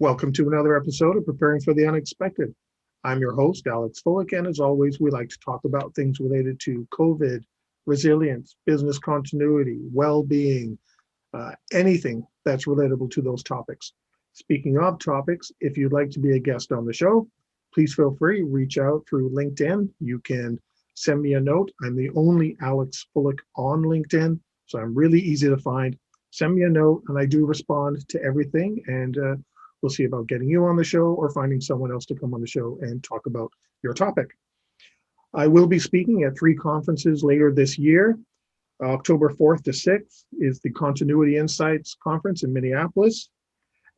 Welcome to another episode of Preparing for the Unexpected. I'm your host, Alex Fullick, and as always, we like to talk about things related to COVID, resilience, business continuity, well-being, anything that's relatable to those topics. Speaking of topics, if you'd like to be a guest on the show, please feel free to reach out through LinkedIn. You can send me a note. I'm the only Alex Fullick on LinkedIn, so I'm really easy to find. Send me a note, and I do respond to everything, and we'll see about getting you on the show or finding someone else to come on the show and talk about your topic. I will be speaking at 3 conferences later this year. October 4th to 6th is the Continuity Insights Conference in Minneapolis.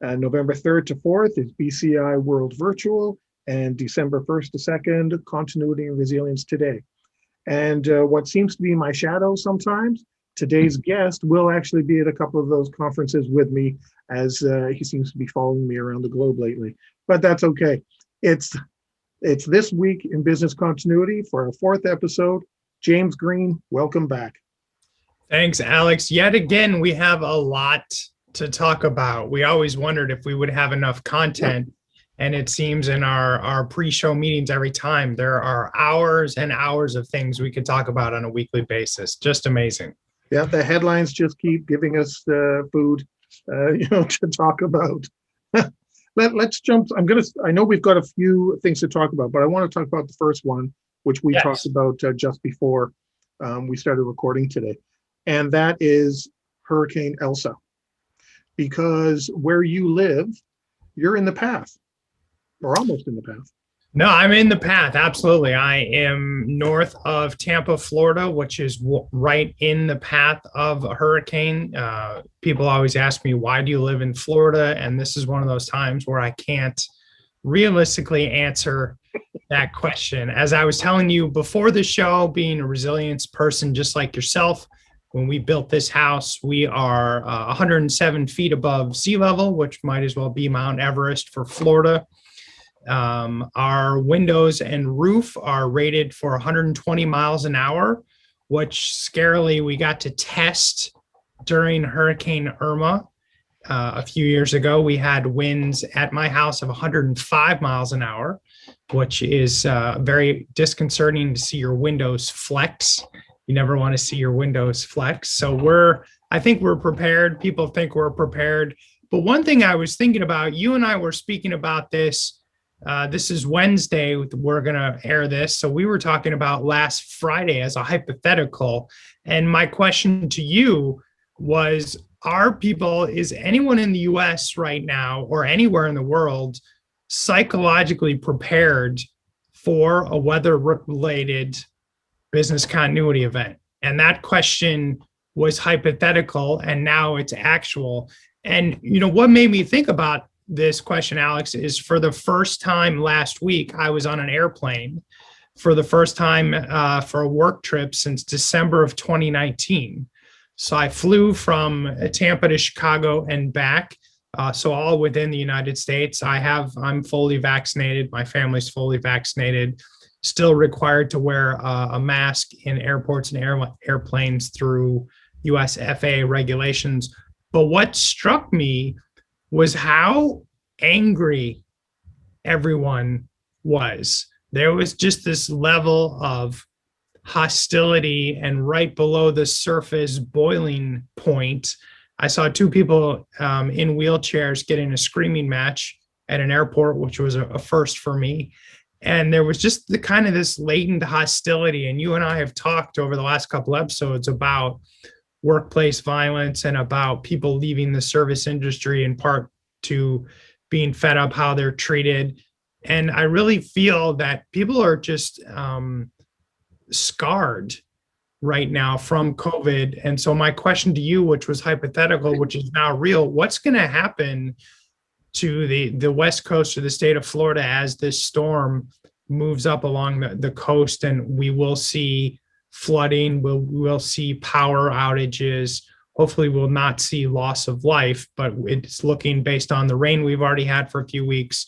November 3rd to 4th is BCI World Virtual, and December 1st to 2nd, Continuity and Resilience Today. And what seems to be my shadow sometimes, today's guest will actually be at a couple of those conferences with me, as he seems to be following me around the globe lately. But that's okay. It's this week in business continuity for our 4th episode. James Green, welcome back. Thanks, Alex. Yet again, we have a lot to talk about. We always wondered if we would have enough content. And it seems in our pre-show meetings every time, there are hours and hours of things we could talk about on a weekly basis. Just amazing. Yeah, the headlines just keep giving us food, to talk about. Let's jump. I know we've got a few things to talk about, but I want to talk about the first one, which we talked about just before we started recording today. And that is Hurricane Elsa. Because where you live, you're in the path, or almost in the path. No, I'm in the path. Absolutely. I am north of Tampa, Florida, which is right in the path of a hurricane. People always ask me, why do you live in Florida? And this is one of those times where I can't realistically answer that question. As I was telling you before the show, being a resilience person just like yourself, when we built this house, we are 107 feet above sea level, which might as well be Mount Everest for Florida. Our windows and roof are rated for 120 miles an hour, which scarily we got to test during Hurricane Irma. A few years ago, we had winds at my house of 105 miles an hour, which is very disconcerting to see your windows flex. You never want to see your windows flex. So I think we're prepared. People think we're prepared. But one thing I was thinking about, you and I were speaking about this. This is Wednesday. We're going to air this. So we were talking about last Friday as a hypothetical. And my question to you was, is anyone in the US right now or anywhere in the world psychologically prepared for a weather-related business continuity event? And that question was hypothetical, and now it's actual. And what made me think about this question, Alex, is for the first time last week, I was on an airplane for the first time for a work trip since December of 2019. So I flew from Tampa to Chicago and back. So all within the United States. I'm fully vaccinated. My family's fully vaccinated. Still required to wear a mask in airports and airplanes through US FAA regulations. But what struck me was how angry everyone was. There was just this level of hostility, and right below the surface boiling point, I saw 2 people in wheelchairs getting a screaming match at an airport, which was a first for me. And there was just this latent hostility. And you and I have talked over the last couple episodes about workplace violence and about people leaving the service industry in part to being fed up how they're treated. And I really feel that people are just scarred right now from COVID. And so my question to you, which was hypothetical, which is now real, what's going to happen to the west coast of the state of Florida as this storm moves up along the coast, and we will see flooding, we'll see power outages. Hopefully we'll not see loss of life, but it's looking, based on the rain we've already had for a few weeks,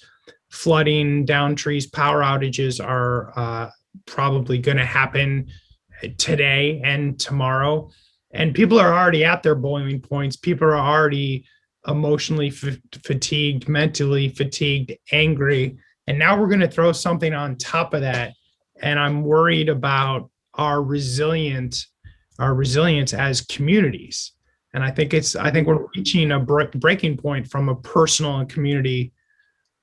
flooding, down trees, power outages are probably going to happen today and tomorrow. And people are already at their boiling points. People are already emotionally fatigued, mentally fatigued, angry. And now we're going to throw something on top of that. And I'm worried about our resilience as communities. And I think we're reaching a breaking point from a personal and community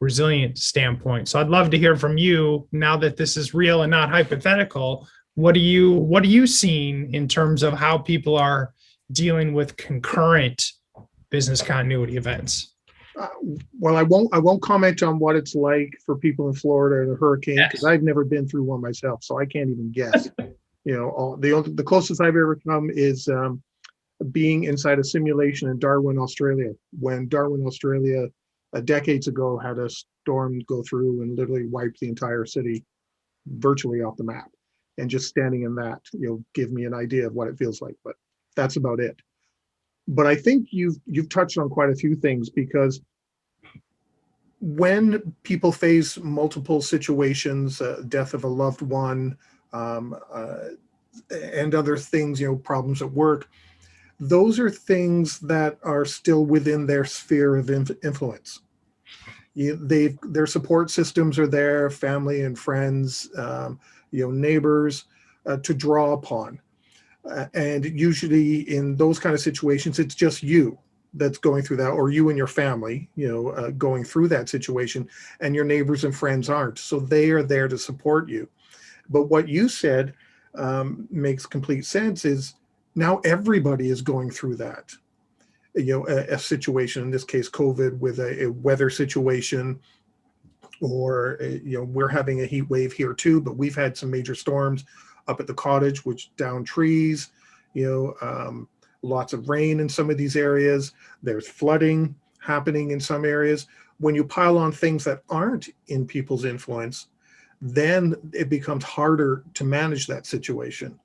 resilient standpoint. So I'd love to hear from you now that this is real and not hypothetical. What are you seeing in terms of how people are dealing with concurrent business continuity events? Uh, well, I won't comment on what it's like for people in Florida and a hurricane because Yes. I've never been through one myself, so I can't even guess. The closest I've ever come is being inside a simulation in Darwin, Australia, when Darwin, Australia, decades ago had a storm go through and literally wiped the entire city virtually off the map. And just standing in that, give me an idea of what it feels like. But that's about it. But I think you've touched on quite a few things because when people face multiple situations, death of a loved one, um, uh, and other things, problems at work, those are things that are still within their sphere of influence. Their support systems are there, family and friends, neighbors, to draw upon. And usually in those kind of situations, it's just you that's going through that, or you and your family, going through that situation, and your neighbors and friends aren't. So they are there to support you. But what you said makes complete sense. Is now everybody is going through that. A situation, in this case, COVID, with a weather situation, or we're having a heat wave here too, but we've had some major storms up at the cottage, which down trees, lots of rain in some of these areas. There's flooding happening in some areas. When you pile on things that aren't in people's influence, then it becomes harder to manage that situation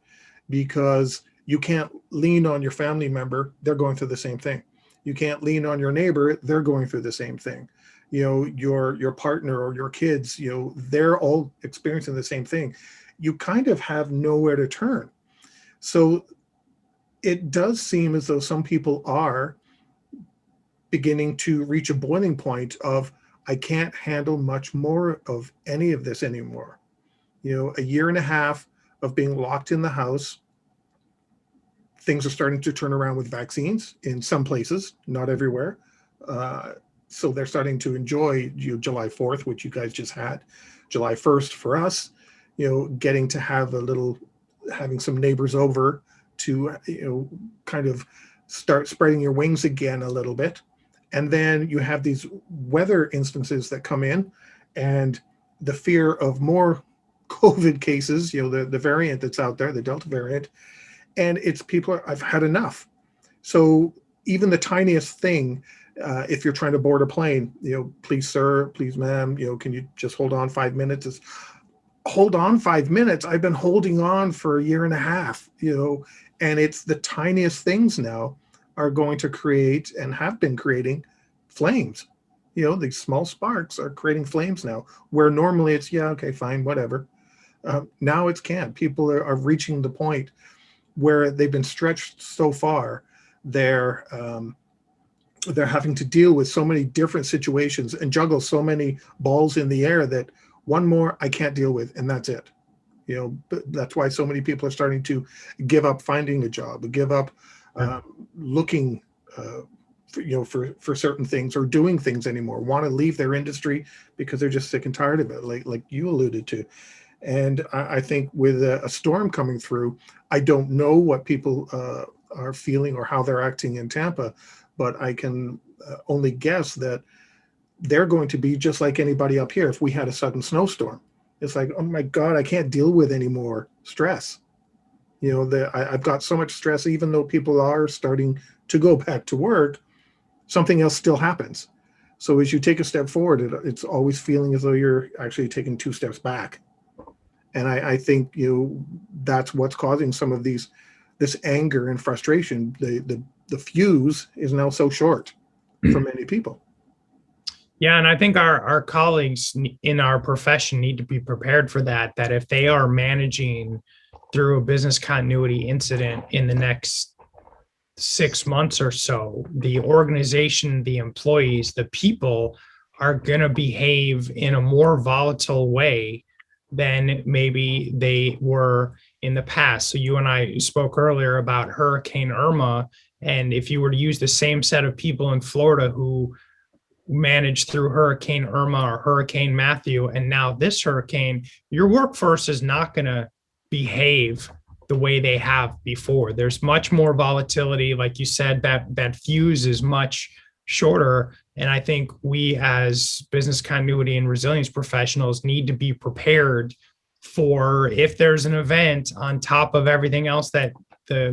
because you can't lean on your family member. They're going through the same thing. You can't lean on your neighbor. They're going through the same thing. Your partner or your kids, they're all experiencing the same thing. You kind of have nowhere to turn. So it does seem as though some people are beginning to reach a boiling point of, I can't handle much more of any of this anymore. A year and a half of being locked in the house. Things are starting to turn around with vaccines in some places, not everywhere. So they're starting to enjoy July 4th, which you guys just had, July 1st for us, getting to have having some neighbors over to, kind of start spreading your wings again a little bit. And then you have these weather instances that come in, and the fear of more COVID cases, the variant that's out there, the Delta variant, and it's I've had enough. So even the tiniest thing, if you're trying to board a plane, please, sir, please, ma'am, can you just hold on 5 minutes? It's, hold on 5 minutes. I've been holding on for a year and a half, and it's the tiniest things now are going to create and have been creating flames. These small sparks are creating flames now, where normally it's, yeah, okay, fine, whatever. Now it's can't. People are reaching the point where they've been stretched so far, they're having to deal with so many different situations and juggle so many balls in the air that one more I can't deal with, and that's it. That's why so many people are starting to give up finding a job, give up looking for certain things or doing things anymore, want to leave their industry because they're just sick and tired of it, like you alluded to. And I think with a storm coming through, I don't know what people are feeling or how they're acting in Tampa, but I can only guess that they're going to be just like anybody up here. If we had a sudden snowstorm, it's like, oh my God, I can't deal with any more stress. I've got so much stress, even though people are starting to go back to work, something else still happens. So as you take a step forward, it's always feeling as though you're actually taking 2 steps back. And I think that's what's causing some of this anger and frustration. The fuse is now so short for many people. Yeah, and I think our colleagues in our profession need to be prepared for that. That if they are managing through a business continuity incident in the next 6 months or so, the organization, the employees, the people are going to behave in a more volatile way than maybe they were in the past. So you and I spoke earlier about Hurricane Irma. And if you were to use the same set of people in Florida who managed through Hurricane Irma or Hurricane Matthew, and now this hurricane, your workforce is not going to behave the way they have before. There's much more volatility. Like you said, that fuse is much shorter. And I think we as business continuity and resilience professionals need to be prepared for if there's an event on top of everything else that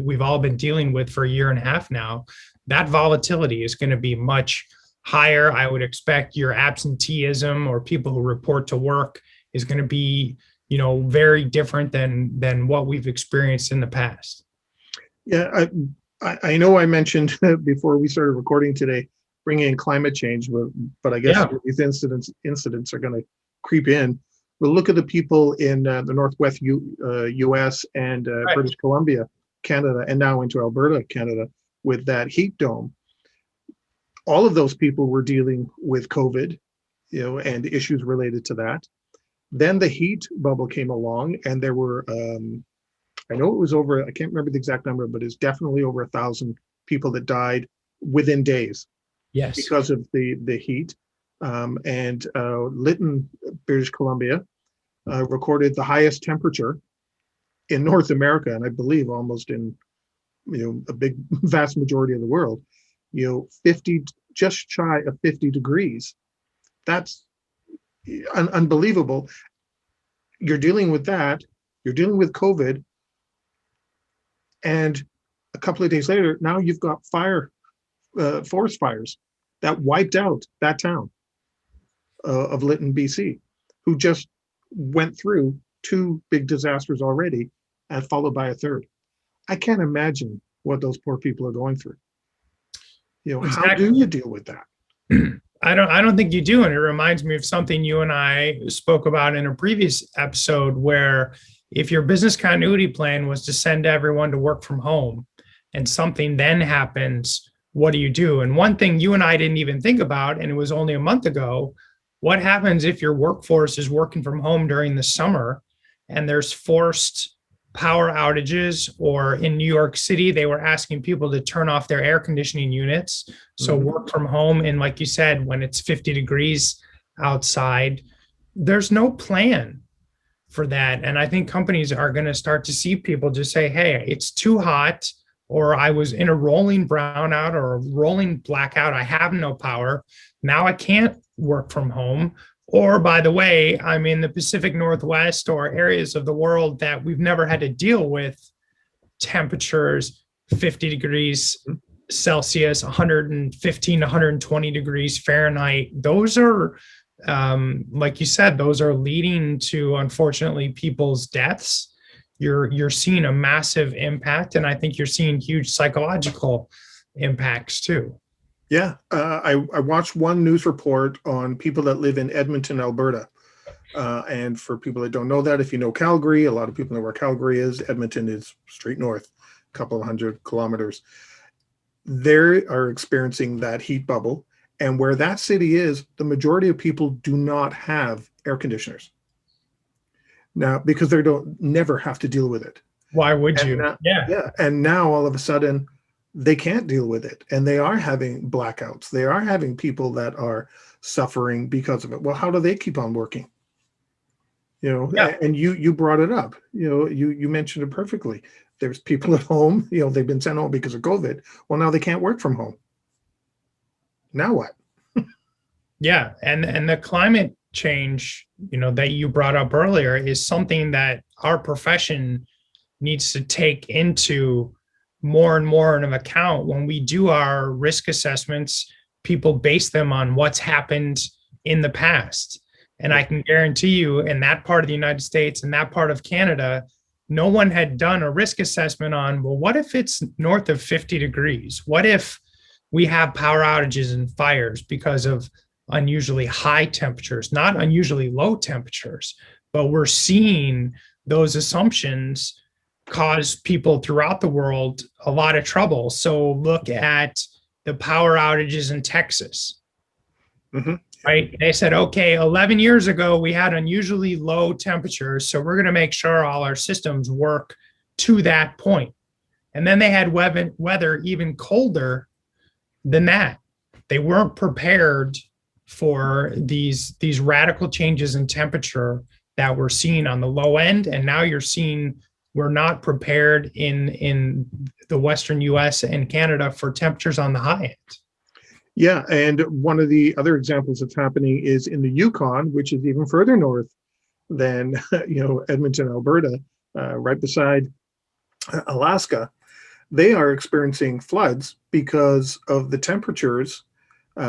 we've all been dealing with for a year and a half now, that volatility is going to be much higher. I would expect your absenteeism or people who report to work is going to be, very different than what we've experienced in the past. Yeah, I know I mentioned before we started recording today, bringing in climate change, but I guess these incidents are going to creep in. We'll look at the people in the Northwest U.S. and British Columbia, Canada, and now into Alberta, Canada, with that heat dome. All of those people were dealing with COVID, and issues related to that. Then the heat bubble came along, and there were, I know it was over, I can't remember the exact number, but it's definitely over 1,000 people that died within days. Yes. Because of the heat. And Lytton, British Columbia, recorded the highest temperature in North America, and I believe almost in, a vast majority of the world, 50, just shy of 50 degrees. That's unbelievable. You're dealing with that. You're dealing with COVID. And a couple of days later, now you've got forest fires that wiped out that town of Lytton, BC, who just went through 2 big disasters already and followed by a third. I can't imagine what those poor people are going through. Exactly. How do you deal with that? I don't think you do. And it reminds me of something you and I spoke about in a previous episode, where if your business continuity plan was to send everyone to work from home and something then happens, what do you do? And one thing you and I didn't even think about, and it was only a month ago, what happens if your workforce is working from home during the summer and there's forced power outages, or in New York City, they were asking people to turn off their air conditioning units. So work from home. And like you said, when it's 50 degrees outside, there's no plan for that. And I think companies are going to start to see people just say, hey, it's too hot, or I was in a rolling brownout or a rolling blackout. I have no power. Now I can't work from home. Or, by the way, I'm in the Pacific Northwest or areas of the world that we've never had to deal with temperatures 50 degrees Celsius, 115 to 120 degrees Fahrenheit. Those are, like you said, those are leading to, unfortunately, people's deaths. You're seeing a massive impact, and I think you're seeing huge psychological impacts too. Yeah, I watched one news report on people that live in Edmonton, Alberta. And for people that don't know that, if you know Calgary, a lot of people know where Calgary is. Edmonton is straight north, a couple of 100 kilometers. They are experiencing that heat bubble. And where that city is, the majority of people do not have air conditioners. Now, because they don't never have to deal with it. Why would you? Now, yeah. And now all of a sudden, they can't deal with it, and they are having blackouts. They are having people that are suffering because of it. Well, how do they keep on working? And you brought it up. You mentioned it perfectly. There's people at home. They've been sent home because of COVID. Well, now they can't work from home. Now what? Yeah, and the climate change, that you brought up earlier is something that our profession needs to take into more and more of account. When we do our risk assessments, people base them on what's happened in the past. And I can guarantee you, in that part of the United States and that part of Canada, no one had done a risk assessment on, well, what if it's north of 50 degrees? What if we have power outages and fires because of unusually high temperatures, not unusually low temperatures? But we're seeing those assumptions cause people throughout the world a lot of trouble. So look at the power outages in Texas. Mhm. Right? They said, okay, 11 years ago, we had unusually low temperatures. So we're going to make sure all our systems work to that point. And then they had weather even colder than that. They weren't prepared for these radical changes in temperature that we're seeing on the low end. And now you're seeing we're not prepared in the Western US and Canada for temperatures on the high end. Yeah, and one of the other examples that's happening is in the Yukon, which is even further north than Edmonton, Alberta, right beside Alaska. They are experiencing floods because of the temperatures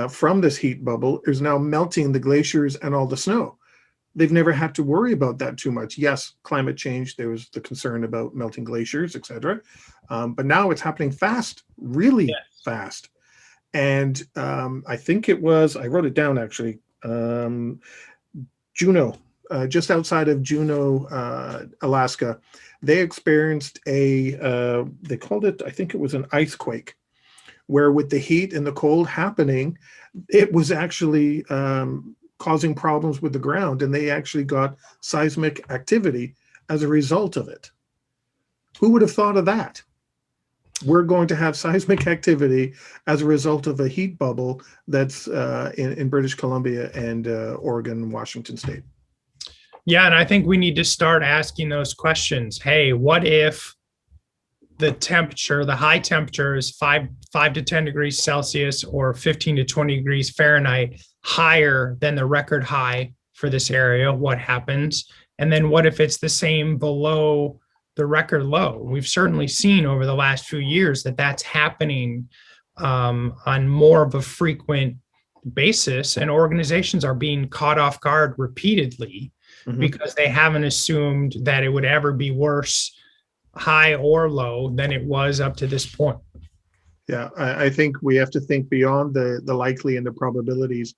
from this heat bubble is now melting the glaciers and all the snow. They've never had to worry about that too much. Yes, climate change, there was the concern about melting glaciers, etc. But now it's happening fast, really fast. And I think it was, I wrote it down actually, Juneau, just outside of Juneau, Alaska, they experienced they called it, I think it was an ice quake, where with the heat and the cold happening, it was actually causing problems with the ground, and they actually got seismic activity as a result of it. Who would have thought of that? We're going to have seismic activity as a result of a heat bubble that's in British Columbia and Oregon, Washington State. Yeah, and I think we need to start asking those questions. Hey, what if the temperature, the high temperature is 5 to 10 degrees Celsius or 15 to 20 degrees Fahrenheit higher than the record high for this area? What happens? And then what if it's the same below the record low? We've certainly seen over the last few years that that's happening on more of a frequent basis, and organizations are being caught off guard repeatedly because they haven't assumed that it would ever be worse, high or low, than it was up to this point. Yeah, I think we have to think beyond the likely and the probabilities.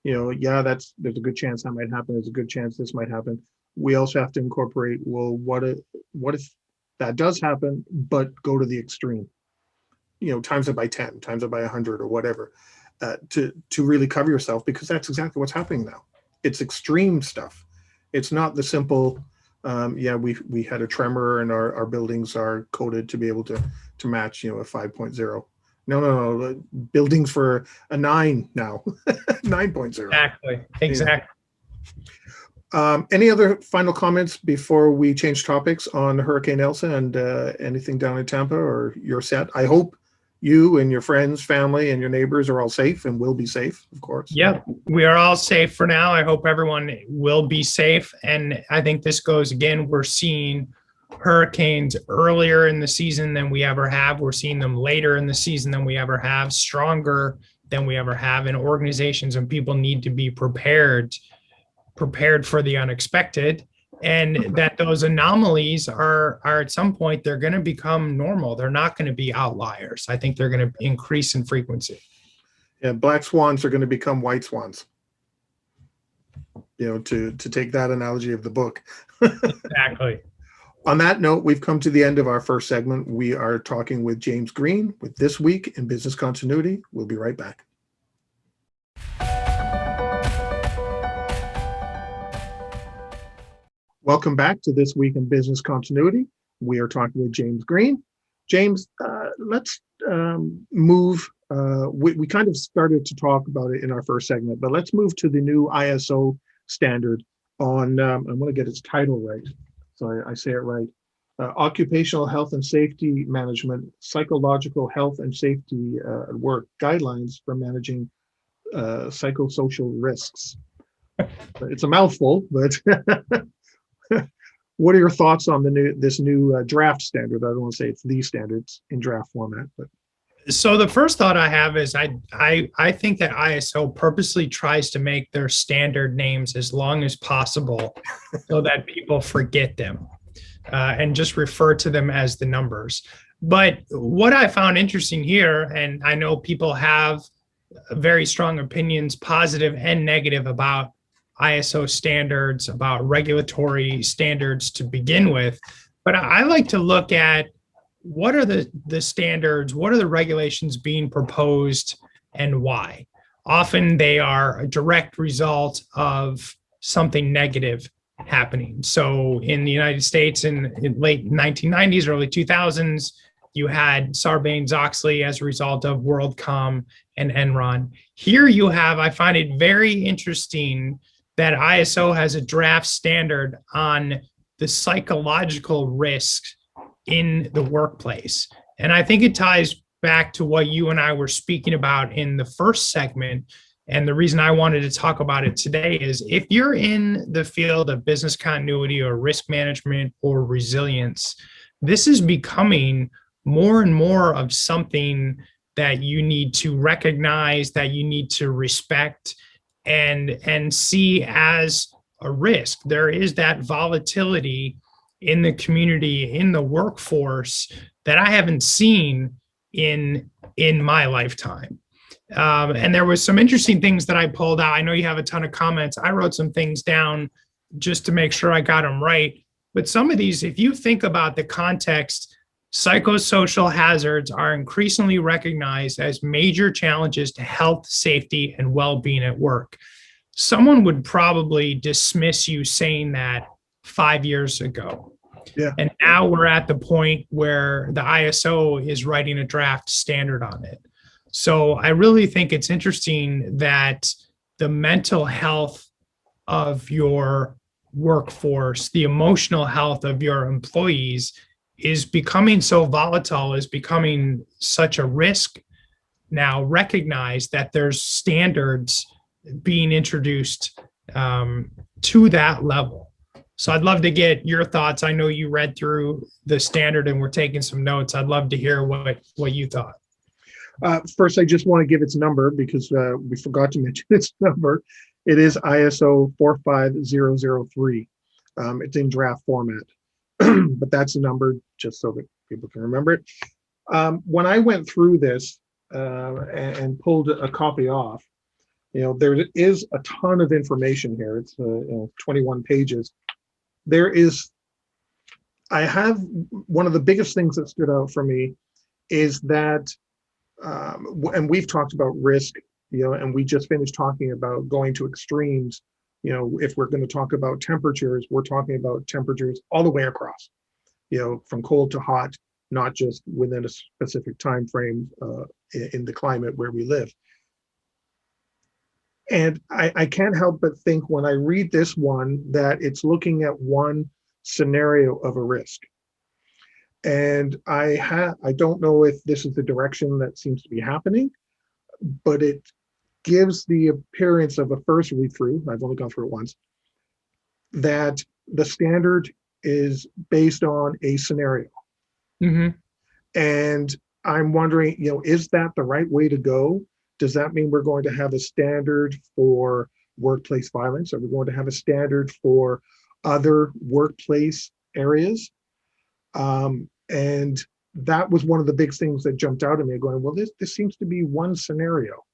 There's a good chance that might happen. There's a good chance this might happen. We also have to incorporate, well, what if that does happen, but go to the extreme? Times it by 10, times it by 100 or whatever, to really cover yourself, because that's exactly what's happening now. It's extreme stuff. It's not the simple, we had a tremor and our buildings are coded to be able to match, a 5.0. No. Buildings for a 9 now, 9.0. Exactly. Any other final comments before we change topics on Hurricane Elsa and anything down in Tampa, or you're set? I hope you and your friends, family, and your neighbors are all safe and will be safe, of course. Yeah, we are all safe for now. I hope everyone will be safe. And I think this goes again, we're seeing hurricanes earlier in the season than we ever have. We're seeing them later in the season than we ever have, stronger than we ever have. And organizations and people need to be prepared for the unexpected, and that those anomalies are at some point, they're going to become normal. They're not going to be outliers. I think they're going to increase in frequency. Yeah, black swans are going to become white swans. To take that analogy of the book. Exactly. On that note, we've come to the end of our first segment. We are talking with James Green with This Week in Business Continuity. We'll be right back. Welcome back to This Week in Business Continuity. We are talking with James Green. James, let's move. We kind of started to talk about it in our first segment, but let's move to the new ISO standard on, I'm going to get its title right, so I say it right. Occupational Health and Safety Management, Psychological Health and Safety at Work Guidelines for Managing Psychosocial Risks. It's a mouthful, but what are your thoughts on this new draft standard? I don't want to say it's the standards in draft format, but. So the first thought I have is I think that ISO purposely tries to make their standard names as long as possible so that people forget them and just refer to them as the numbers. But what I found interesting here, and I know people have very strong opinions, positive and negative, about ISO standards, about regulatory standards to begin with. But I like to look at what are the standards, what are the regulations being proposed, and why. Often they are a direct result of something negative happening. So in the United States in late 1990s, early 2000s, you had Sarbanes-Oxley as a result of WorldCom and Enron. Here you have, I find it very interesting that ISO has a draft standard on the psychological risks in the workplace. And I think it ties back to what you and I were speaking about in the first segment. And the reason I wanted to talk about it today is if you're in the field of business continuity or risk management or resilience, this is becoming more and more of something that you need to recognize, that you need to respect and see as a risk. There is that volatility in the community, in the workforce that I haven't seen in my lifetime. And there was some interesting things that I pulled out. I know you have a ton of comments. I wrote some things down just to make sure I got them right. But some of these, if you think about the context, psychosocial hazards are increasingly recognized as major challenges to health, safety, and well-being at work. Someone would probably dismiss you saying that 5 years ago. Yeah. And now we're at the point where the ISO is writing a draft standard on it. So I really think it's interesting that the mental health of your workforce, the emotional health of your employees is becoming so volatile, is becoming such a risk now. Recognize that there's standards being introduced to that level. So I'd love to get your thoughts. I know you read through the standard and we're taking some notes. I'd love to hear what you thought. First, I just want to give its number because we forgot to mention its number. It is ISO 45003. It's in draft format, but that's the number just so that people can remember it. When I went through this and pulled a copy off, there is a ton of information here. It's 21 pages. I have one of the biggest things that stood out for me is that, and we've talked about risk, and we just finished talking about going to extremes. If we're going to talk about temperatures, we're talking about temperatures all the way across, from cold to hot, not just within a specific time frame in the climate where we live. And I can't help but think when I read this one that it's looking at one scenario of a risk. And I don't know if this is the direction that seems to be happening, but it gives the appearance of a first read through, I've only gone through it once, that the standard is based on a scenario. Mm-hmm. And I'm wondering, is that the right way to go? Does that mean we're going to have a standard for workplace violence? Are we going to have a standard for other workplace areas? And that was one of the big things that jumped out at me going, well, this seems to be one scenario.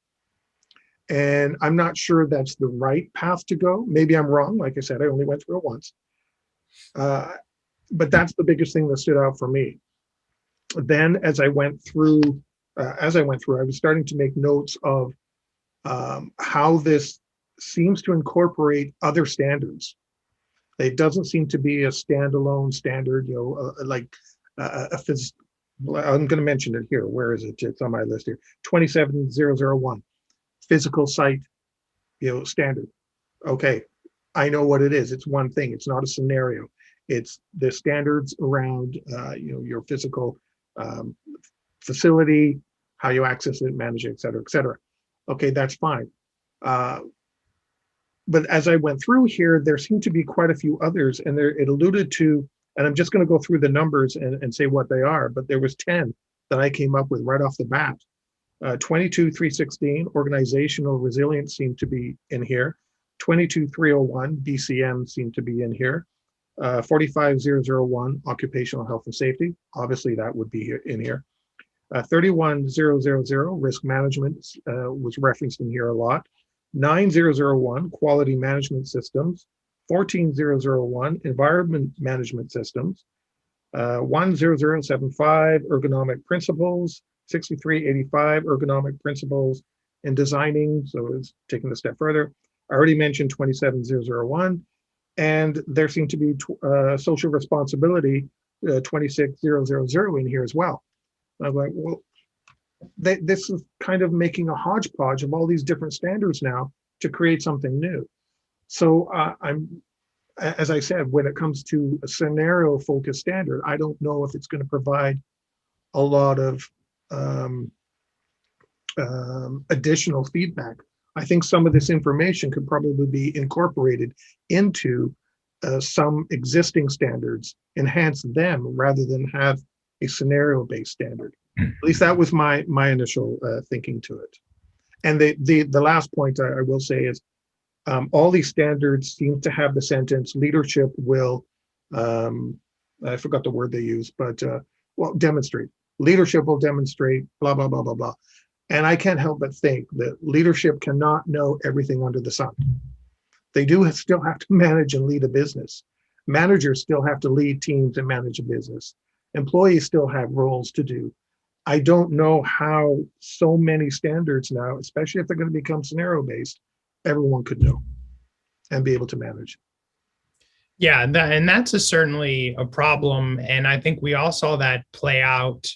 And I'm not sure that's the right path to go. Maybe I'm wrong. Like I said, I only went through it once. But that's the biggest thing that stood out for me. Then as I went through, I was starting to make notes of how this seems to incorporate other standards. It doesn't seem to be a standalone standard, I'm going to mention it here. Where is it? It's on my list here. 27001, physical site, standard. Okay, I know what it is. It's one thing. It's not a scenario. It's the standards around, your physical facility, how you access it, manage it, et cetera, et cetera. Okay, that's fine. But as I went through here, there seemed to be quite a few others, and it alluded to, and I'm just going to go through the numbers and say what they are, but there was 10 that I came up with right off the bat. 22316, organizational resilience seemed to be in here. 22301, BCM seemed to be in here. 45001, occupational health and safety. Obviously, that would be in here. 31000, risk management was referenced in here a lot. 9001, quality management systems. 14001, environment management systems. 10075 ergonomic principles, 6385 ergonomic principles in designing. So it's taking a step further. I already mentioned 27001, and there seemed to be social responsibility 26000 in here as well. And I'm like, well, this is kind of making a hodgepodge of all these different standards now to create something new. So as I said, when it comes to a scenario focused standard, I don't know if it's going to provide a lot of additional feedback. I think some of this information could probably be incorporated into some existing standards, enhance them rather than have a scenario based standard. At least that was my initial thinking to it. And the last point I will say is all these standards seem to have the sentence leadership will, I forgot the word they use, but well, demonstrate. Leadership will demonstrate, blah, blah, blah, blah, blah. And I can't help but think that leadership cannot know everything under the sun. They do still have to manage and lead a business. Managers still have to lead teams and manage a business. Employees still have roles to do. I don't know how so many standards now, especially if they're going to become scenario based, everyone could know and be able to manage. Yeah, and that's certainly a problem. And I think we all saw that play out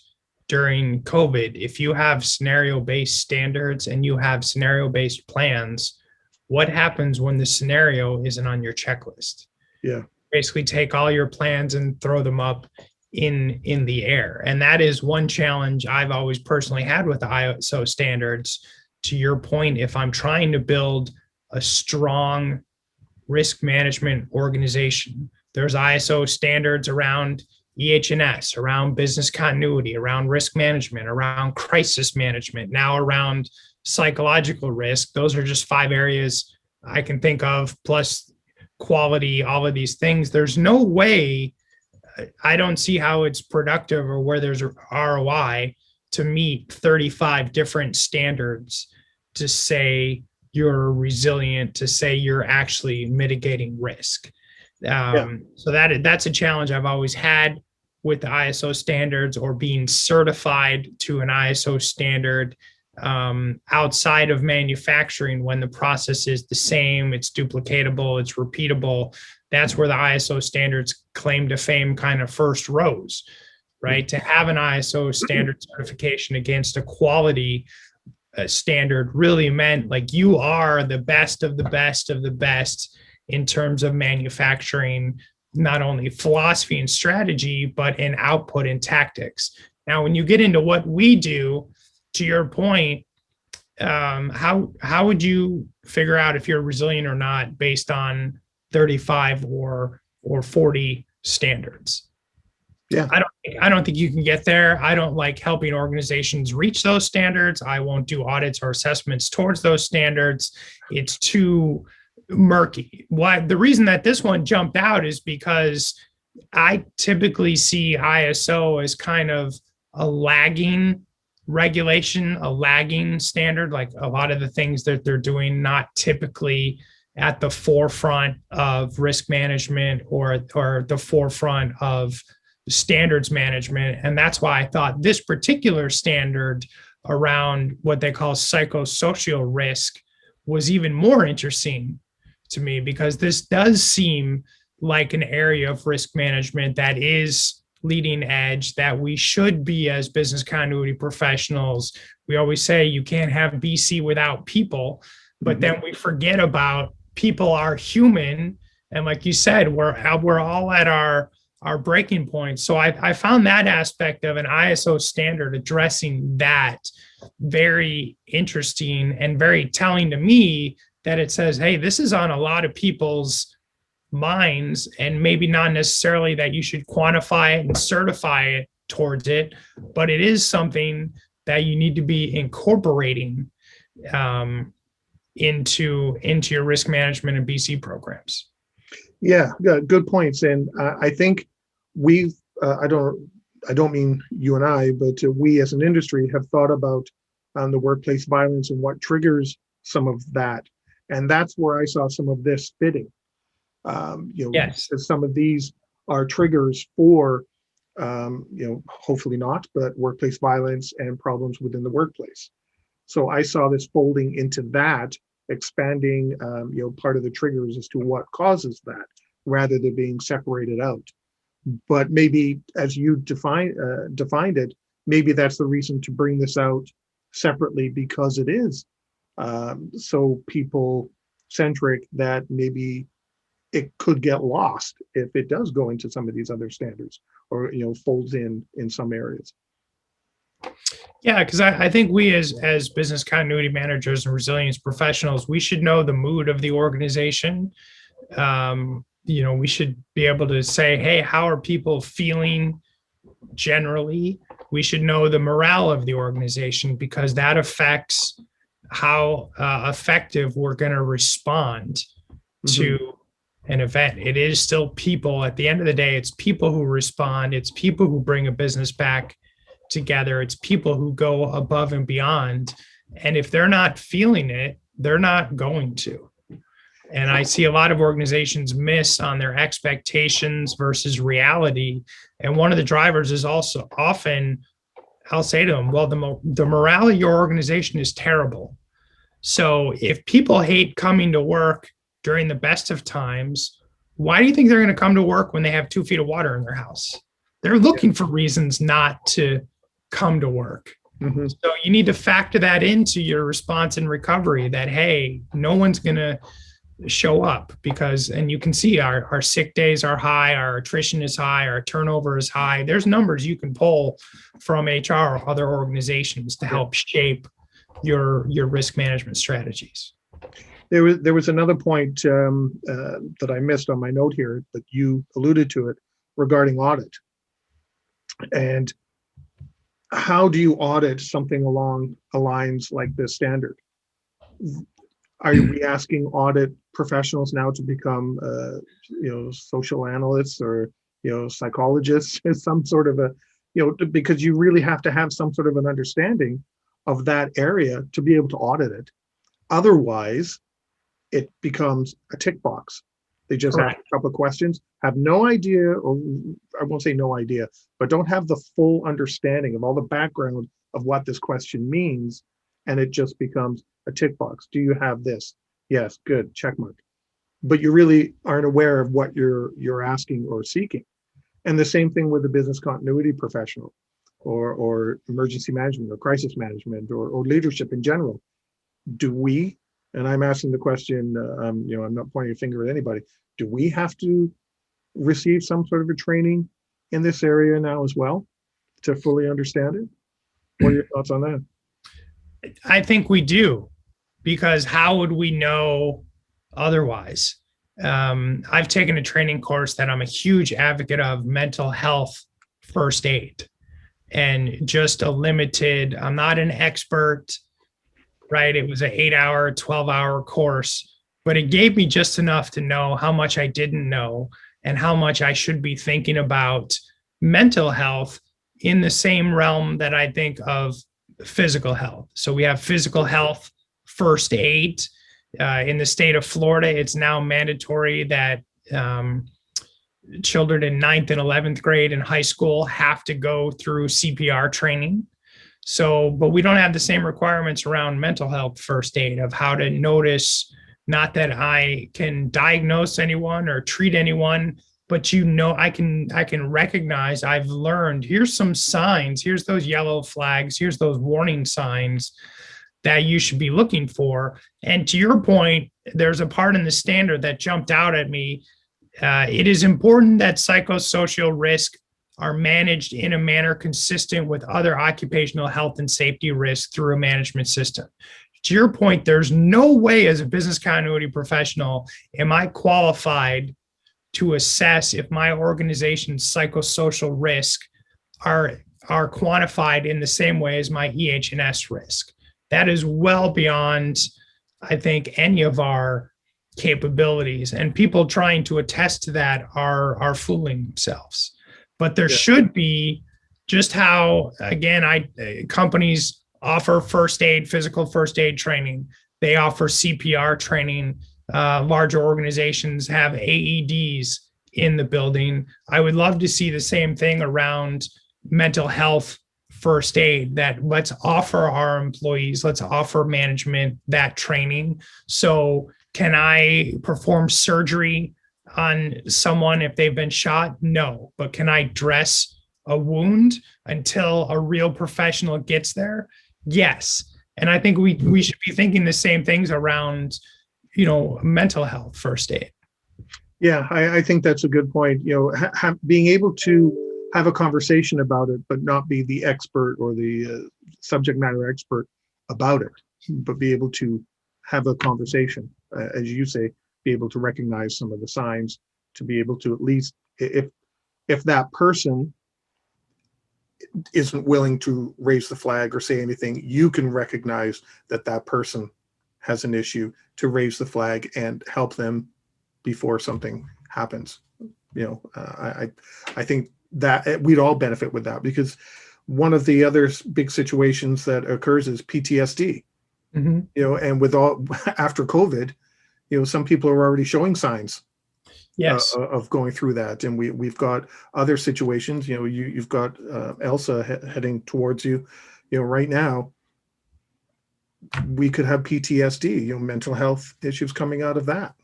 during COVID. If you have scenario-based standards and you have scenario-based plans, what happens when the scenario isn't on your checklist? Yeah. Basically take all your plans and throw them up in the air. And that is one challenge I've always personally had with the ISO standards. To your point, if I'm trying to build a strong risk management organization, there's ISO standards around EH&S, around business continuity, around risk management, around crisis management, now around psychological risk. Those are just 5 areas I can think of, plus quality, all of these things. There's no way, I don't see how it's productive or where there's ROI to meet 35 different standards to say you're resilient, to say you're actually mitigating risk. So that's a challenge I've always had with the ISO standards or being certified to an ISO standard outside of manufacturing when the process is the same, it's duplicatable, it's repeatable. That's where the ISO standards claim to fame kind of first rose, right? To have an ISO standard certification against a quality standard really meant like you are the best of the best of the best in terms of manufacturing, not only philosophy and strategy, but in output and tactics. Now, when you get into what we do, to your point, how would you figure out if you're resilient or not based on 35 or 40 standards? Yeah. I don't think you can get there. I don't like helping organizations reach those standards. I won't do audits or assessments towards those standards. It's too murky. The reason that this one jumped out is because I typically see ISO as kind of a lagging regulation, a lagging standard, like a lot of the things that they're doing, not typically at the forefront of risk management or the forefront of standards management. And that's why I thought this particular standard around what they call psychosocial risk was even more interesting to me, because this does seem like an area of risk management that is leading edge, that we should be as business continuity professionals. We always say you can't have BC without people, but then we forget about people are human. And like you said, we're all at our breaking point. So I found that aspect of an ISO standard addressing that very interesting and very telling to me, that it says, hey, this is on a lot of people's minds, and maybe not necessarily that you should quantify it and certify it towards it, but it is something that you need to be incorporating into your risk management and BC programs. Yeah, good points. And I think we've, I don't mean you and I, but we as an industry have thought about the workplace violence and what triggers some of that. And that's where I saw some of this fitting. Yes. Some of these are triggers for hopefully not, but workplace violence and problems within the workplace. So I saw this folding into that, expanding, part of the triggers as to what causes that, rather than being separated out. But maybe, as you defined it, maybe that's the reason to bring this out separately, because it is so people centric that maybe it could get lost if it does go into some of these other standards, or folds in some areas. Yeah, because I think we as business continuity managers and resilience professionals, we should know the mood of the organization. We should be able to say, hey, how are people feeling generally? We should know the morale of the organization, because that affects how effective we're going to respond to an event. It is still people. At the end of the day, it's people who respond. It's people who bring a business back together. It's people who go above and beyond. And if they're not feeling it, they're not going to. And I see a lot of organizations miss on their expectations versus reality. And one of the drivers is also often, I'll say to them, well, the morale of your organization is terrible. So if people hate coming to work during the best of times, why do you think they're going to come to work when they have 2 feet of water in their house? They're looking for reasons not to come to work. So you need to factor that into your response and recovery, that, hey, no one's going to show up because, and you can see our sick days are high, our attrition is high, our turnover is high. There's numbers you can pull from HR or other organizations to help shape your risk management strategies. There was another point that I missed on my note here, but you alluded to it, regarding audit. And how do you audit something along the lines like this standard? Are we asking audit professionals now to become, social analysts or, psychologists, some sort of a, because you really have to have some sort of an understanding of that area to be able to audit it. Otherwise, it becomes a tick box. They just ask a couple of questions, have no idea, or I won't say no idea, but don't have the full understanding of all the background of what this question means. And it just becomes a tick box. Do you have this? Yes, good, check mark. But you really aren't aware of what you're asking or seeking. And the same thing with the business continuity professional, or emergency management, or crisis management, or leadership in general. Do we, and I'm asking the question, I'm not pointing a finger at anybody, do we have to receive some sort of a training in this area now as well to fully understand it? What are your thoughts on that? I think we do, because how would we know otherwise? I've taken a training course that I'm a huge advocate of, mental health first aid, and just a limited, I'm not an expert, right? It was an 8-hour, 12-hour course, but it gave me just enough to know how much I didn't know and how much I should be thinking about mental health in the same realm that I think of physical health. So we have physical health first aid. In the state of Florida, it's now mandatory that children in 9th and 11th grade in high school have to go through CPR training. So, but we don't have the same requirements around mental health first aid, of how to notice, not that I can diagnose anyone or treat anyone, but I can recognize, I've learned, here's some signs, here's those yellow flags, here's those warning signs that you should be looking for. And to your point, there's a part in the standard that jumped out at me. It is important that psychosocial risk are managed in a manner consistent with other occupational health and safety risks through a management system. To your point, there's no way as a business continuity professional am I qualified to assess if my organization's psychosocial risk are quantified in the same way as my EH&S risk. That is well beyond, I think, any of our capabilities. And people trying to attest to that are fooling themselves. But there should be, just how, again, companies offer first aid, physical first aid training. They offer CPR training. Larger organizations have AEDs in the building. I would love to see the same thing around mental health first aid, that let's offer our employees, let's offer management that training. So can I perform surgery on someone if they've been shot? No. But can I dress a wound until a real professional gets there? Yes. And I think we should be thinking the same things around, mental health first aid. Yeah, I think that's a good point. Being able to have a conversation about it, but not be the expert or the subject matter expert about it, but be able to have a conversation, as you say, be able to recognize some of the signs, to be able to at least, if that person isn't willing to raise the flag or say anything, you can recognize that that person has an issue, to raise the flag and help them before something happens. I think that we'd all benefit with that, because one of the other big situations that occurs is PTSD. Mm-hmm. And with all after COVID, some people are already showing signs Yes. of going through that, and we've got other situations. You've got Elsa heading towards you. Right now, we could have PTSD. Mental health issues coming out of that.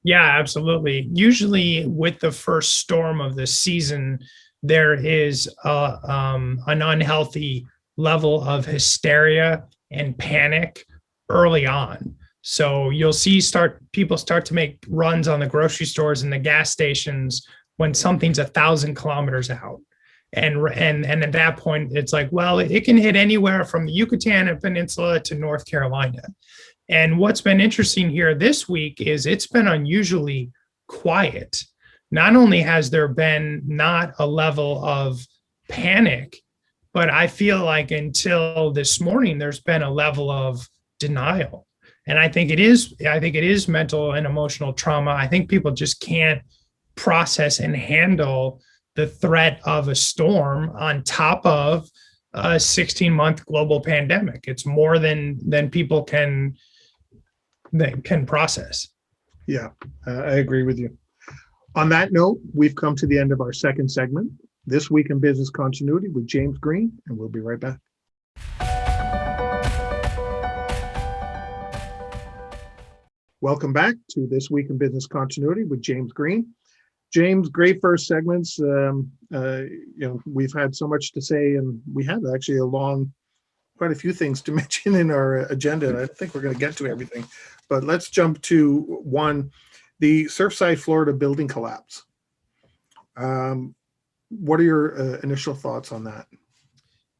Yeah, absolutely. Usually with the first storm of the season, there is an unhealthy level of hysteria and panic early on. So you'll see people start to make runs on the grocery stores and the gas stations when something's 1,000 kilometers out. And at that point, it's like, well, it can hit anywhere from the Yucatan Peninsula to North Carolina. And what's been interesting here this week is it's been unusually quiet. Not only has there been not a level of panic, but I feel like until this morning, there's been a level of denial. And I think it is mental and emotional trauma. I think people just can't process and handle the threat of a storm on top of a 16-month global pandemic. It's more than people can process. Yeah, I agree with you. On that note, we've come to the end of our second segment, This Week in Business Continuity with James Green, and we'll be right back. Welcome back to This Week in Business Continuity with James Green. James, great first segments. We've had so much to say, and we have actually quite a few things to mention in our agenda, and I think we're going to get to everything. But let's jump to one, the Surfside Florida building collapse. What are your initial thoughts on that?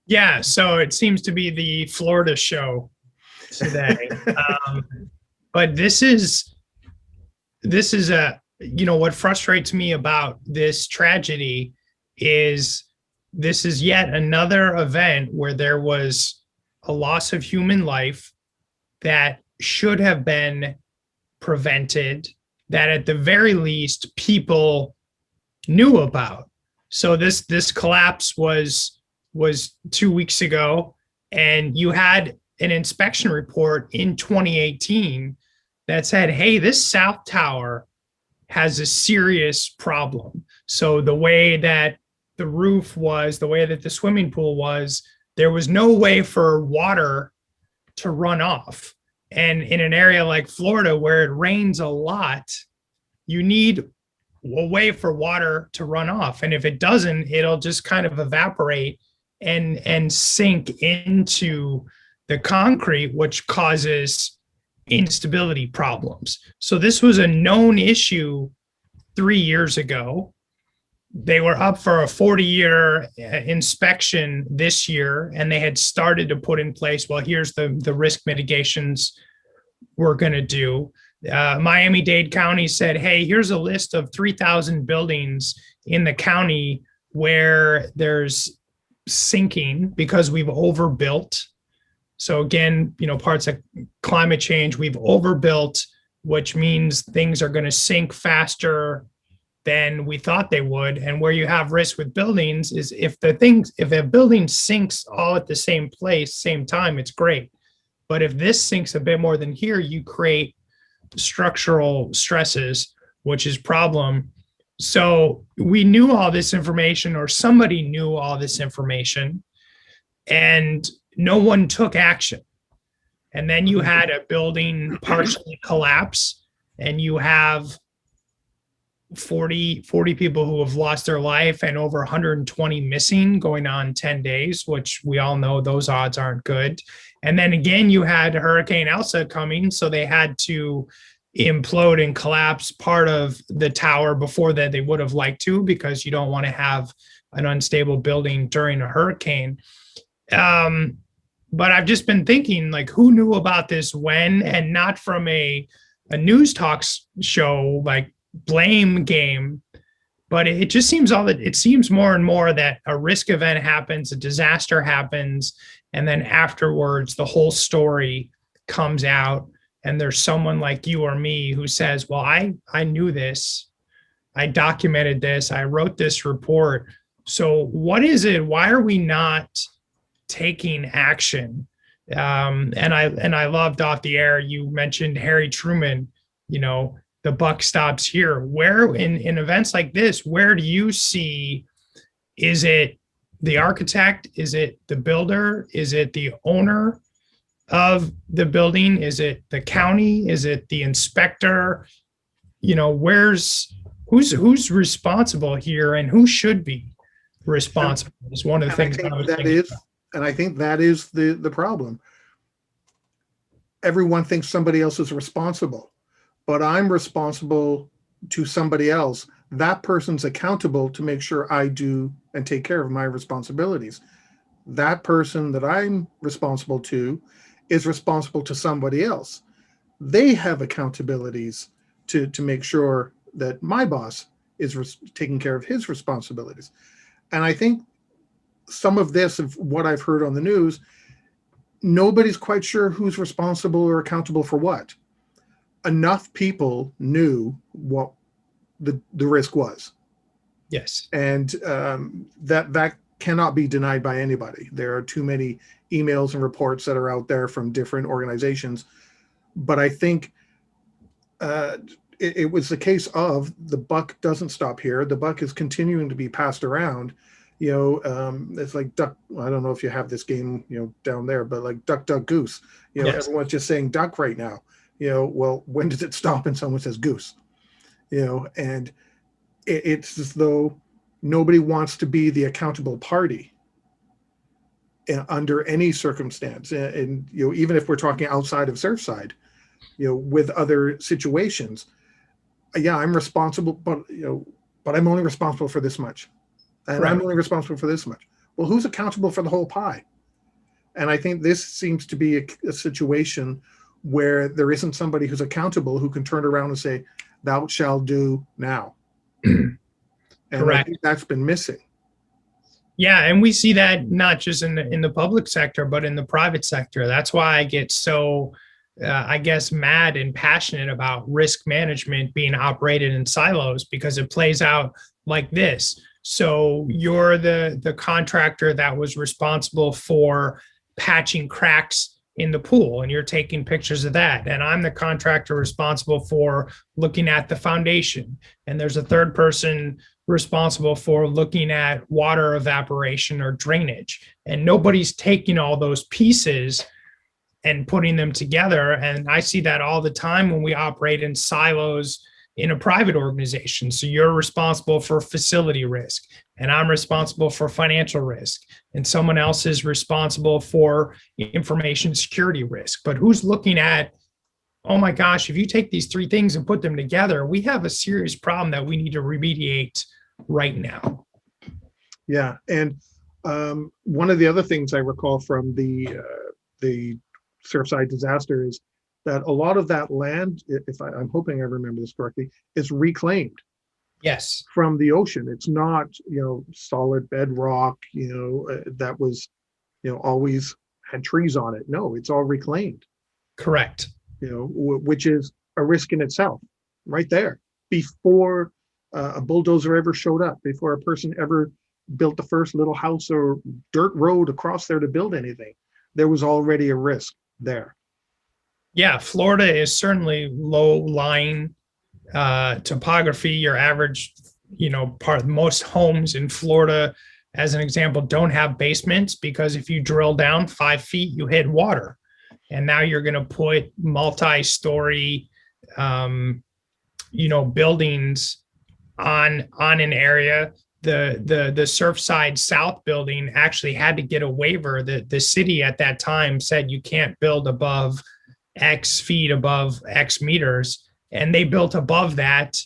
Yeah, so it seems to be the Florida show today. But this is what frustrates me about this tragedy is this is yet another event where there was a loss of human life that should have been prevented, that at the very least people knew about. So this collapse was 2 weeks ago, and you had an inspection report in 2018 that said, hey, this south tower has a serious problem. So the way that the roof was, the way that the swimming pool was, there was no way for water to run off. And in an area like Florida where it rains a lot, you need a way for water to run off. And if it doesn't, it'll just kind of evaporate and sink into the concrete, which causes instability problems. So this was a known issue 3 years ago. They were up for a 40-year inspection this year, and they had started to put in place, well, here's the risk mitigations we're going to do. Miami-Dade County said, hey, here's a list of 3,000 buildings in the county where there's sinking because we've overbuilt. So again, parts of climate change, we've overbuilt, which means things are going to sink faster than we thought they would. And where you have risk with buildings is if a building sinks all at the same place, same time, it's great. But if this sinks a bit more than here, you create structural stresses which is problem. So we knew all this information, or somebody knew all this information, and no one took action. And then you had a building partially collapse, and you have 40 people who have lost their life and over 120 missing going on 10 days, which we all know those odds aren't good. And then again, you had Hurricane Elsa coming, so they had to implode and collapse part of the tower before that they would have liked to, because you don't want to have an unstable building during a hurricane. But I've just been thinking, like, who knew about this when, and not from a news talk show like blame game, but it just seems it seems more and more that a risk event happens, a disaster happens, and then afterwards the whole story comes out, and there's someone like you or me who says, well, I knew this, I documented this, I wrote this report. So what is it? Why are we not taking action? And I loved off the air, you mentioned Harry Truman, the buck stops here. Where in events like this, where do you see, is it the architect? Is it the builder? Is it the owner of the building? Is it the county? Is it the inspector? Who's responsible here, and who should be responsible is one of the things I was thinking about. And I think that is the problem. Everyone thinks somebody else is responsible, but I'm responsible to somebody else. That person's accountable to make sure I do and take care of my responsibilities. That person that I'm responsible to is responsible to somebody else. They have accountabilities to make sure that my boss is taking care of his responsibilities. And I think some of this, of what I've heard on the news, nobody's quite sure who's responsible or accountable for what. Enough people knew what the risk was. Yes. And that cannot be denied by anybody. There are too many emails and reports that are out there from different organizations. But I think it was the case of the buck doesn't stop here. The buck is continuing to be passed around. It's like duck. I don't know if you have this game, down there, but like duck, duck, goose. Yes. Everyone's just saying duck right now. Well, when does it stop and someone says goose? And it's as though nobody wants to be the accountable party under any circumstance. And even if we're talking outside of Surfside, with other situations, yeah, I'm responsible, but I'm only responsible for this much. And right. I'm only responsible for this much. Well, who's accountable for the whole pie? And I think this seems to be a situation where there isn't somebody who's accountable who can turn around and say, thou shalt do now. And correct. I think that's been missing. Yeah, and we see that not just in the public sector, but in the private sector. That's why I get so, mad and passionate about risk management being operated in silos, because it plays out like this. So you're the contractor that was responsible for patching cracks in the pool, and you're taking pictures of that. And I'm the contractor responsible for looking at the foundation. And there's a third person responsible for looking at water evaporation or drainage. And nobody's taking all those pieces and putting them together. And I see that all the time when we operate in silos in a private organization. So you're responsible for facility risk, and I'm responsible for financial risk, and someone else is responsible for information security risk. But who's looking at, oh my gosh, if you take these three things and put them together, we have a serious problem that we need to remediate right now. Yeah. And one of the other things I recall from the Surfside disaster is that a lot of that land, I'm hoping I remember this correctly, is reclaimed. Yes. From the ocean. It's not, solid bedrock, that was, always had trees on it. No, it's all reclaimed. Correct. Which is a risk in itself, right there. Before a bulldozer ever showed up, before a person ever built the first little house or dirt road across there to build anything, there was already a risk there. Yeah, Florida is certainly low-lying topography, your average, part most homes in Florida, as an example, don't have basements because if you drill down 5 feet, you hit water. And now you're going to put multi-story, buildings on an area. The Surfside South building actually had to get a waiver. The city at that time said you can't build above X feet, above X meters, and they built above that,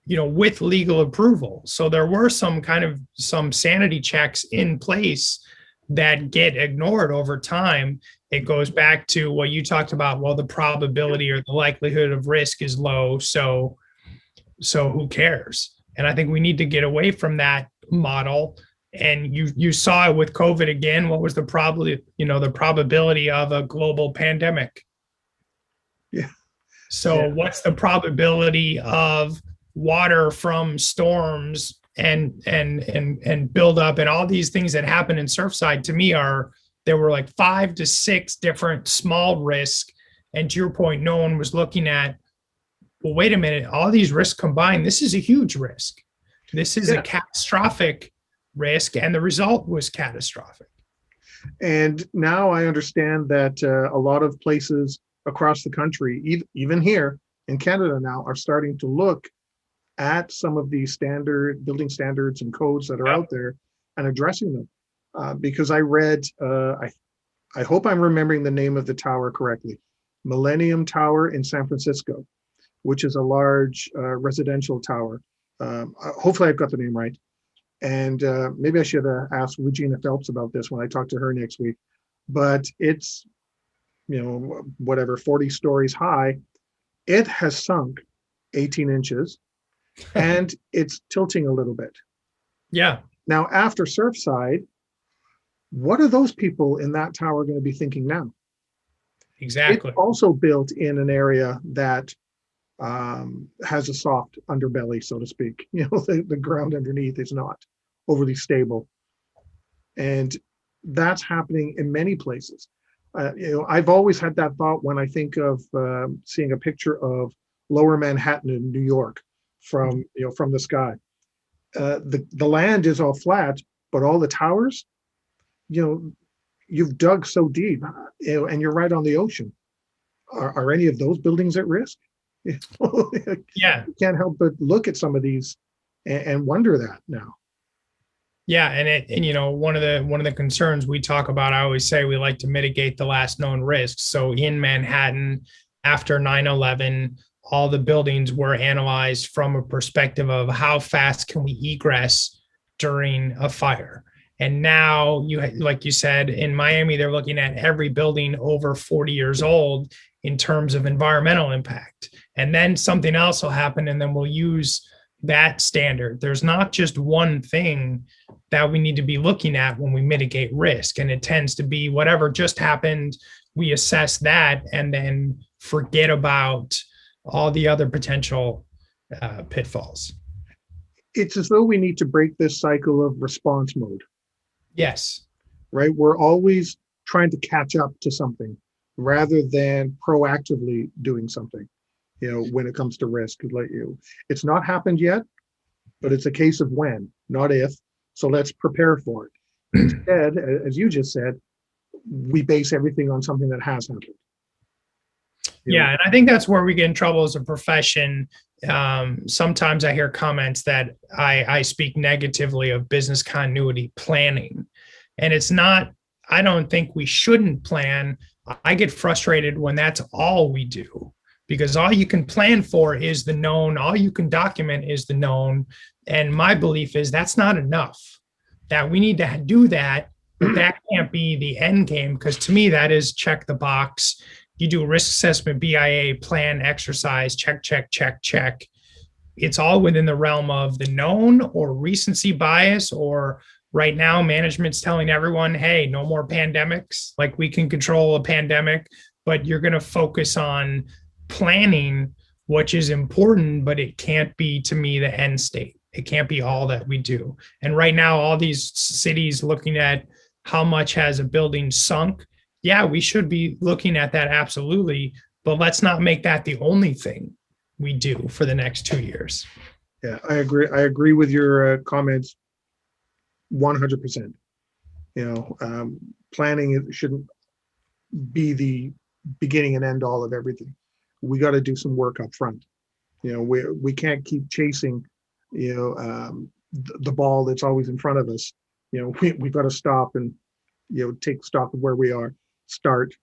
with legal approval. So there were some sanity checks in place that get ignored over time. It goes back to what you talked about. Well, the probability or the likelihood of risk is low, so who cares? And I think we need to get away from that model. And you saw it with COVID again. What was the probability of a global pandemic? Yeah. So what's the probability of water from storms and build up and all these things that happen in Surfside? To me, there were like 5 to 6 different small risks. And to your point, no one was looking at, well, wait a minute, all these risks combined, this is a huge risk. This is a catastrophic risk, and the result was catastrophic. And now I understand that a lot of places across the country, even here in Canada now, are starting to look at some of these building standards and codes that are out there and addressing them. Because I read, I hope I'm remembering the name of the tower correctly, Millennium Tower in San Francisco, which is a large residential tower. Hopefully I've got the name right. And maybe I should ask Regina Phelps about this when I talk to her next week. But it's, whatever, 40 stories high. It has sunk 18 inches and it's tilting a little bit. Yeah. Now, after Surfside, what are those people in that tower going to be thinking now? Exactly. It's also built in an area that has a soft underbelly, so to speak. The ground underneath is not overly stable. And that's happening in many places. I've always had that thought when I think of seeing a picture of Lower Manhattan in New York from the sky. The land is all flat, but all the towers, you've dug so deep, and you're right on the ocean. Are any of those buildings at risk? Yeah. You can't help but look at some of these and wonder that now. Yeah, and one of the concerns we talk about, I always say we like to mitigate the last known risks. So in Manhattan, after 9/11, all the buildings were analyzed from a perspective of how fast can we egress during a fire. And now, like you said, in Miami, they're looking at every building over 40 years old in terms of environmental impact. And then something else will happen, and then we'll use that standard. There's not just one thing that we need to be looking at when we mitigate risk. And it tends to be whatever just happened, we assess that and then forget about all the other potential pitfalls. It's as though we need to break this cycle of response mode. Yes. Right? We're always trying to catch up to something rather than proactively doing something, when it comes to risk. It's not happened yet, but it's a case of when, not if. So let's prepare for it. Instead, as you just said, we base everything on something that has happened. Yeah, and I think that's where we get in trouble as a profession. Sometimes I hear comments that I speak negatively of business continuity planning. And it's not, I don't think we shouldn't plan. I get frustrated when that's all we do, because all you can plan for is the known, all you can document is the known. And my belief is that's not enough, that we need to do that, but that can't be the end game, because to me, that is check the box. You do a risk assessment, BIA, plan, exercise, check, check, check, check. It's all within the realm of the known or recency bias, or right now management's telling everyone, hey, no more pandemics. Like, we can control a pandemic, but you're going to focus on planning, which is important, but it can't be, to me, the end state. It can't be all that we do. And right now, all these cities looking at how much has a building sunk. Yeah, we should be looking at that, absolutely, but let's not make that the only thing we do for the next 2 years. Yeah, I agree. I agree with your comments 100%. Planning shouldn't be the beginning and end all of everything. We got to do some work up front. We can't keep chasing, the ball that's always in front of us. We've got to stop and, take stock of where we are, start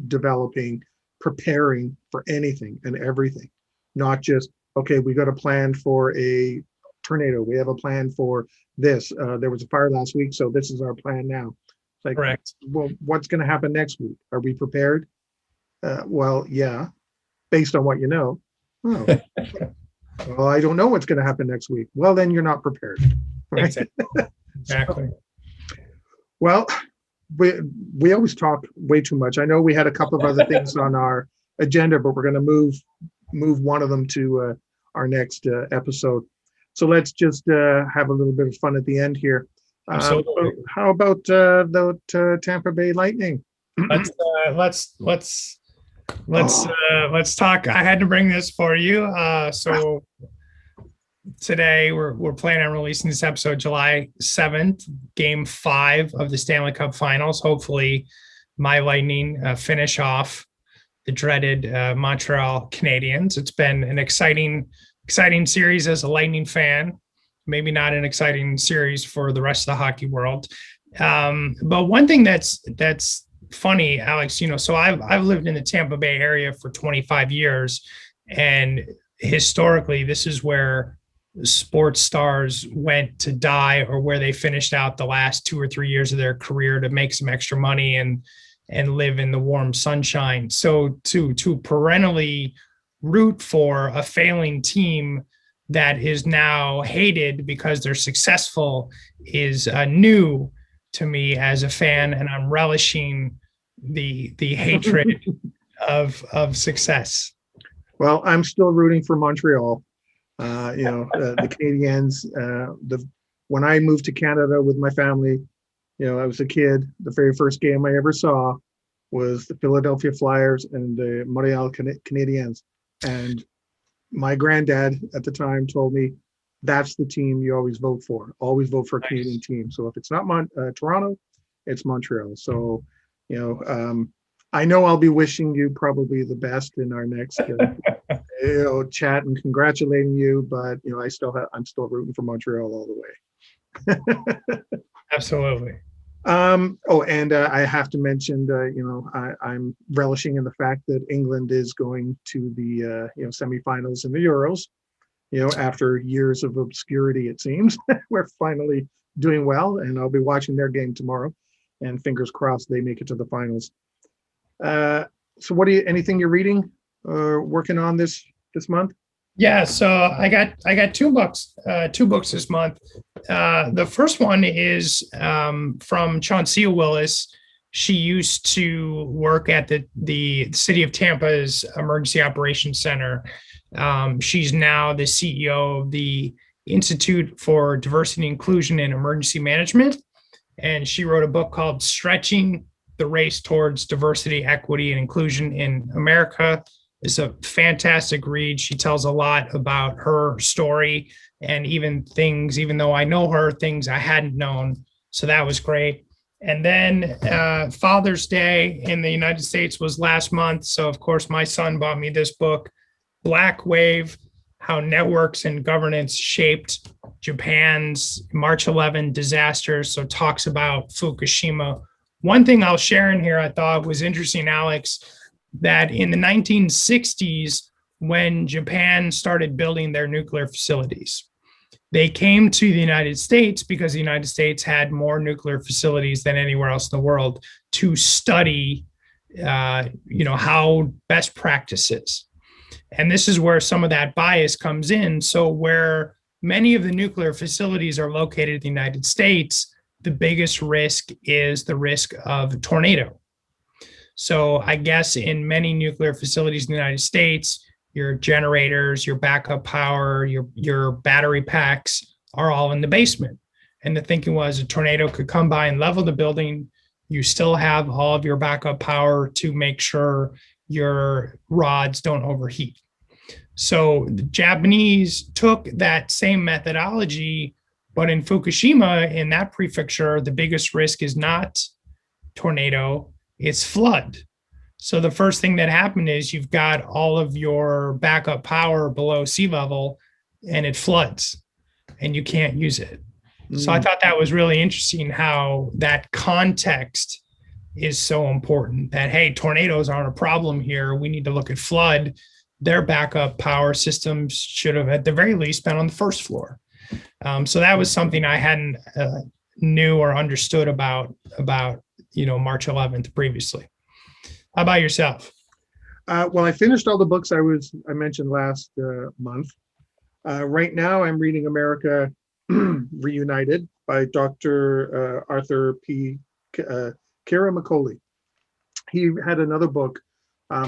developing, preparing for anything and everything, not just, okay, we got a plan for a tornado. We have a plan for this. There was a fire last week, so this is our plan now. It's like, Correct. well, what's going to happen next week? Are we prepared? Well, yeah, based on what you know. Oh, well, I don't know what's going to happen next week. Well, then you're not prepared. Right? Exactly. Well, we always talk way too much. I know we had a couple of other things on our agenda, but we're going to move one of them to our next episode. So let's just have a little bit of fun at the end here. How about the Tampa Bay Lightning? Let's talk. I had to bring this for you. So today we're planning on releasing this episode July 7th, Game 5 of the Stanley Cup Finals. Hopefully, my Lightning finish off the dreaded Montreal Canadiens. It's been an exciting series as a Lightning fan. Maybe not an exciting series for the rest of the hockey world. But one thing that's funny, Alex, so I've lived in the Tampa Bay area for 25 years, and historically, this is where sports stars went to die, or where they finished out the last 2 or 3 years of their career to make some extra money and live in the warm sunshine. So to perennially root for a failing team that is now hated because they're successful is new to me as a fan, and I'm relishing the hatred of success. Well, I'm still rooting for Montreal. The Canadiens. When I moved to Canada with my family, I was a kid. The very first game I ever saw was the Philadelphia Flyers and the Montreal Canadiens. And my granddad at the time told me, that's the team you always vote for. Always vote for a Canadian team. So if it's not Toronto, it's Montreal. So, I know I'll be wishing you probably the best in our next chat and congratulating you, but I'm still rooting for Montreal all the way. Absolutely. And I have to mention, I'm relishing in the fact that England is going to the semifinals in the Euros. After years of obscurity, it seems we're finally doing well, and I'll be watching their game tomorrow. And fingers crossed they make it to the finals. So, anything you're reading or working on this month? Yeah, so I got two books this month. The first one is from Chauncey Willis. She used to work at the City of Tampa's Emergency Operations Center. She's now the CEO of the Institute for Diversity and Inclusion in Emergency Management, and she wrote a book called Stretching the Race Towards Diversity, Equity, and Inclusion in America. It's a fantastic read. She tells a lot about her story and even though I know her, things I hadn't known. So that was great. And then Father's Day in the United States was last month. So of course, my son bought me this book, Black Wave: How Networks and Governance Shaped Japan's March 11 Disasters. So talks about Fukushima. One thing I'll share in here I thought was interesting, Alex, that in the 1960s, when Japan started building their nuclear facilities, they came to the United States because the United States had more nuclear facilities than anywhere else in the world to study, how best practices. And this is where some of that bias comes in. So where many of the nuclear facilities are located in the United States, the biggest risk is the risk of a tornado. So I guess in many nuclear facilities in the United States, your generators, your backup power, your battery packs are all in the basement. And the thinking was a tornado could come by and level the building. You still have all of your backup power to make sure your rods don't overheat. So the Japanese took that same methodology, but in Fukushima, in that prefecture, the biggest risk is not tornado, it's flood. So the first thing that happened is you've got all of your backup power below sea level and it floods and you can't use it. So I thought that was really interesting how that context is so important that, hey, tornadoes aren't a problem here. We need to look at flood. Their backup power systems should have at the very least been on the first floor. So that was something I hadn't knew or understood about March 11th previously. How about yourself? Well, I finished all the books I mentioned last month. Right now, I'm reading America Reunited by Dr. Arthur P. Kara McCauley. He had another book.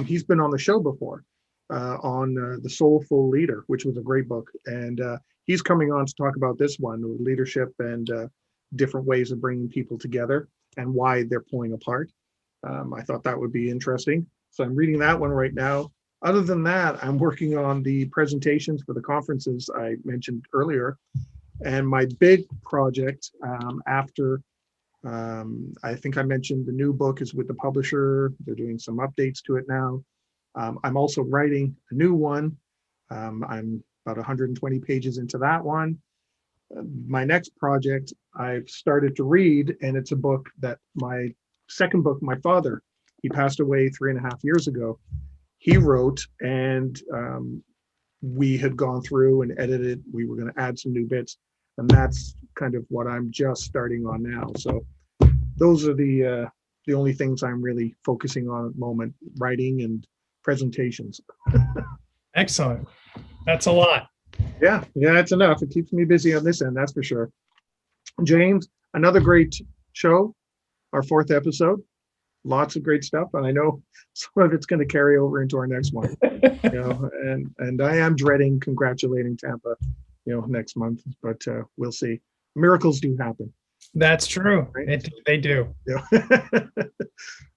He's been on the show before on The Soulful Leader, which was a great book. And he's coming on to talk about this one, leadership and different ways of bringing people together and why they're pulling apart. I thought that would be interesting. So I'm reading that one right now. Other than that, I'm working on the presentations for the conferences I mentioned earlier. And my big project after, I think I mentioned the new book is with the publisher. They're doing some updates to it now. I'm also writing a new one. I'm about 120 pages into that one. My next project I've started to read, and it's a book that my second book, my father, he passed away 3.5 years ago. He wrote, and we had gone through and edited. We were going to add some new bits, and that's kind of what I'm just starting on now. So those are the only things I'm really focusing on at the moment: writing and presentations. Excellent. That's a lot. Yeah, it's enough. It keeps me busy on this end, that's for sure. James, another great show, our 4th episode. Lots of great stuff, and I know some of it's going to carry over into our next one. And I am dreading congratulating Tampa, next month, but we'll see. Miracles do happen. That's true. Right? They do. Yeah.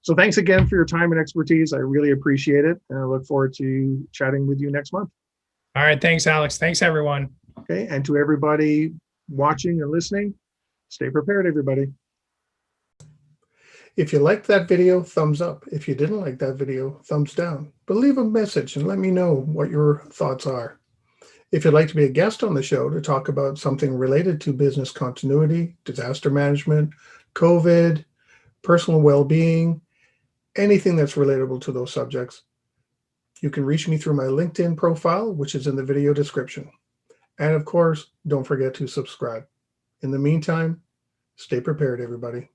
So thanks again for your time and expertise. I really appreciate it, and I look forward to chatting with you next month. All right. Thanks, Alex. Thanks, everyone. Okay, and to everybody watching and listening, stay prepared, everybody. If you liked that video, thumbs up. If you didn't like that video, thumbs down. But leave a message and let me know what your thoughts are. If you'd like to be a guest on the show to talk about something related to business continuity, disaster management, COVID, personal well-being, anything that's relatable to those subjects, you can reach me through my LinkedIn profile, which is in the video description. And of course, don't forget to subscribe. In the meantime, stay prepared, everybody.